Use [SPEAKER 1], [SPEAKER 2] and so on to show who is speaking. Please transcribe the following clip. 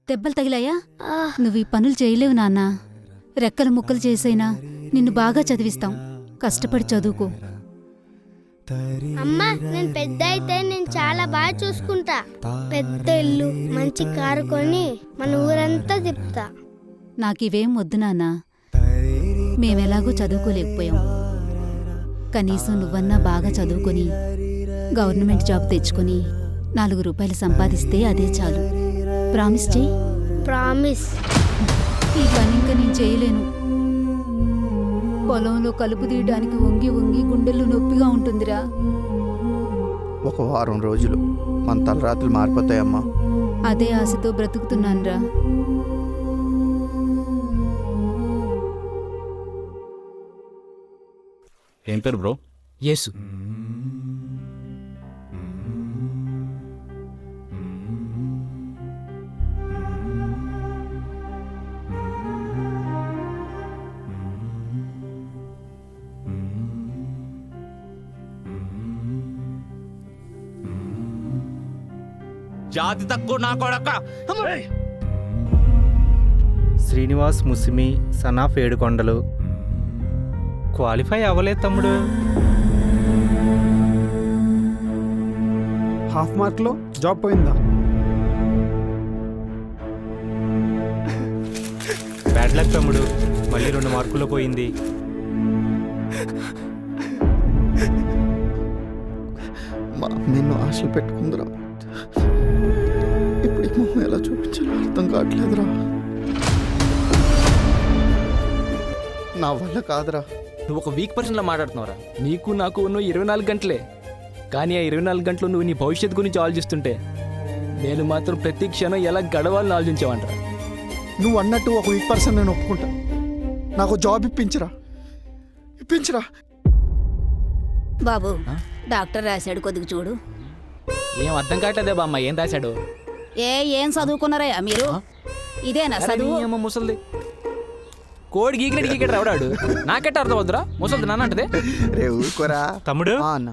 [SPEAKER 1] దెబ్బలు తగిలాయా? నువ్వు ఈ పనులు చేయలేవు నాన్న. రెక్కలు ముక్కలు చేసైనా నిన్ను బాగా చదివిస్తాం. కష్టపడి చదువుకో.
[SPEAKER 2] అమ్మా, నేను పెద్ద అయితే నేను చాలా బాగా చూసుకుంటా. పెద్ద ఇల్లు, మంచి కారు కొని మన ఊరంతా తిప్పుతా.
[SPEAKER 1] నాకివేం వద్దు నాన్న. మేమెలాగూ చదువుకోలేకపోయాం. కనీసం నువ్వన్నా బాగా చదువుకొని గవర్నమెంట్ జాబ్ తెచ్చుకొని 4 రూపాయలు సంపాదిస్తే అదే చాలు. ప్రామిస్ చెయ్యి.
[SPEAKER 2] ప్రామిస్.
[SPEAKER 1] ఈ పని ఇంకా నేను చేయలేను. పొలంలో కలుపు తీయడానికి వంగి వంగి గుండెల్లో నొప్పిగా ఉంటుందిరా.
[SPEAKER 3] ఒక వారం రోజులు మన తలరాత్రులు మారిపోతాయమ్మా.
[SPEAKER 1] అదే ఆశతో బ్రతుకుతున్నానురా.
[SPEAKER 4] ఏం పేరు బ్రో?
[SPEAKER 5] యేసు.
[SPEAKER 4] జాతి తక్కువ నా కొడక.
[SPEAKER 6] శ్రీనివాస్ ముసిమి, సనాఫ్ ఏడుకొండలు. క్వాలిఫై అవ్వలేదు తమ్ముడు.
[SPEAKER 7] హాఫ్ మార్క్లో జాబ్ పోయిందా?
[SPEAKER 6] బ్యాడ్ లక్ తమ్ముడు, మళ్ళీ 2 మార్కుల్లో పోయింది.
[SPEAKER 3] మా నిన్ను ఆశలు పెట్టుకుందిరా. ఇప్పుడు ఈ మొహం ఎలా చూపించాలో అర్థం కావట్లేదురా. నా వల్ల కాదురా.
[SPEAKER 5] నువ్వు ఒక వీక్ పర్సన్లా మాట్లాడుతున్నావురా. నీకు నాకు నువ్వు 24 గంటలే. కానీ ఆ 24 గంటలు నువ్వు నీ భవిష్యత్తు గురించి ఆలోచిస్తుంటే నేను మాత్రం ప్రతి క్షణం ఎలా గడవాలని ఆలోచించావంటరా.
[SPEAKER 3] నువ్వు అన్నట్టు ఒక వీక్ పర్సన్ నేను ఒప్పుకుంటా. నాకు జాబ్ ఇప్పించరా.
[SPEAKER 1] బాబు, డాక్టర్ రాశాడు, కొద్దిగా చూడు.
[SPEAKER 5] ఏం అర్థం కావట్లేదే బామ్మ, ఏం రాశాడు?
[SPEAKER 1] ఏం చదువుకున్నారయ్యా మీరు? ఇదేనా చదువు?
[SPEAKER 5] అమ్మ ముసలిది కోడి గీకినట్టు గీకెట్ రావడాడు. నాకెట్ట అర్థం అవుతురా ముసలిది నాన్న అంటే.
[SPEAKER 3] రే ఊరుకోరా
[SPEAKER 6] తమ్ముడు
[SPEAKER 3] అన్న.